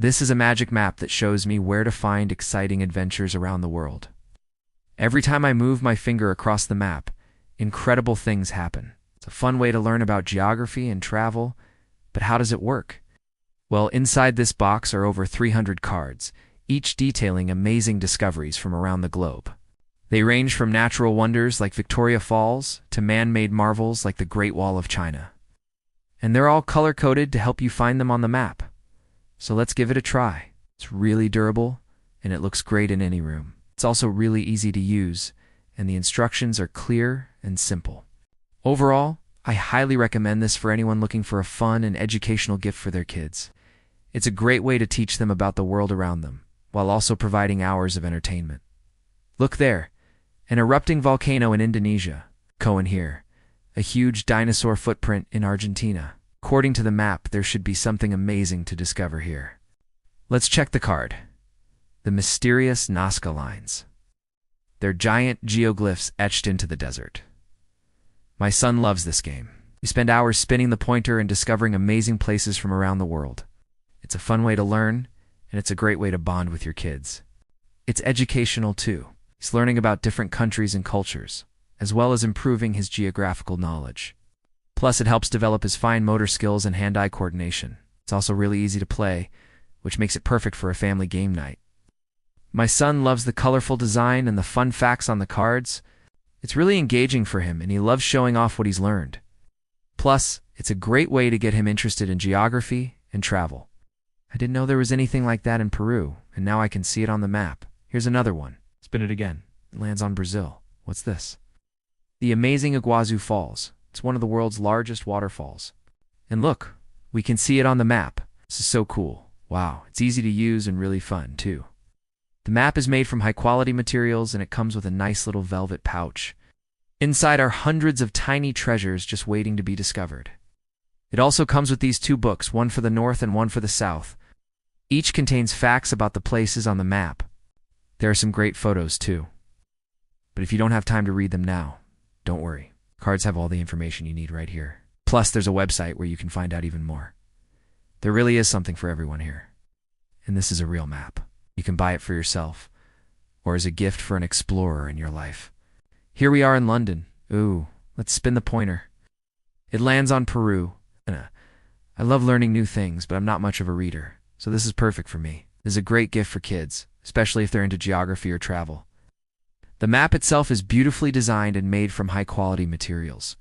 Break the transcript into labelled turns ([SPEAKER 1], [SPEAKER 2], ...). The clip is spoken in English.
[SPEAKER 1] This is a magic map that shows me where to find exciting adventures around the world. Every time I move my finger across the map, incredible things happen. It's a fun way to learn about geography and travel, but how does it work? Well, inside this box are over 300 cards, each detailing amazing discoveries from around the globe. They range from natural wonders like Victoria Falls to man-made marvels like the Great Wall of China. And they're all color-coded to help you find them on the map. So let's give it a try. It's really durable, and it looks great in any room. It's also really easy to use, and the instructions are clear and simple. Overall, I highly recommend this for anyone looking for a fun and educational gift for their kids. It's a great way to teach them about the world around them, while also providing hours of entertainment. Look there, an erupting volcano in Indonesia, Cohen here, a huge dinosaur footprint in Argentina. According to the map, there should be something amazing to discover here. Let's check the card. The mysterious Nazca lines. They're giant geoglyphs etched into the desert. My son loves this game. We spend hours spinning the pointer and discovering amazing places from around the world. It's a fun way to learn, and it's a great way to bond with your kids. It's educational too. He's learning about different countries and cultures, as well as improving his geographical knowledge. Plus, it helps develop his fine motor skills and hand-eye coordination. It's also really easy to play, which makes it perfect for a family game night. My son loves the colorful design and the fun facts on the cards. It's really engaging for him, and he loves showing off what he's learned. Plus, it's a great way to get him interested in geography and travel. I didn't know there was anything like that in Peru, and now I can see it on the map. Here's another one. Spin it again. It lands on Brazil. What's this? The amazing Iguazu Falls. It's one of the world's largest waterfalls. And look, we can see it on the map. This is so cool. Wow, it's easy to use and really fun, too. The map is made from high-quality materials, and it comes with a nice little velvet pouch. Inside are hundreds of tiny treasures just waiting to be discovered. It also comes with these two books, one for the north and one for the south. Each contains facts about the places on the map. There are some great photos, too. But if you don't have time to read them now, don't worry. Cards have all the information you need right here. Plus, there's a website where you can find out even more. There really is something for everyone here. And this is a real map. You can buy it for yourself, or as a gift for an explorer in your life. Here we are in London. Ooh, let's spin the pointer. It lands on Peru. I love learning new things, but I'm not much of a reader, so this is perfect for me. This is a great gift for kids, especially if they're into geography or travel. The map itself is beautifully designed and made from high-quality materials.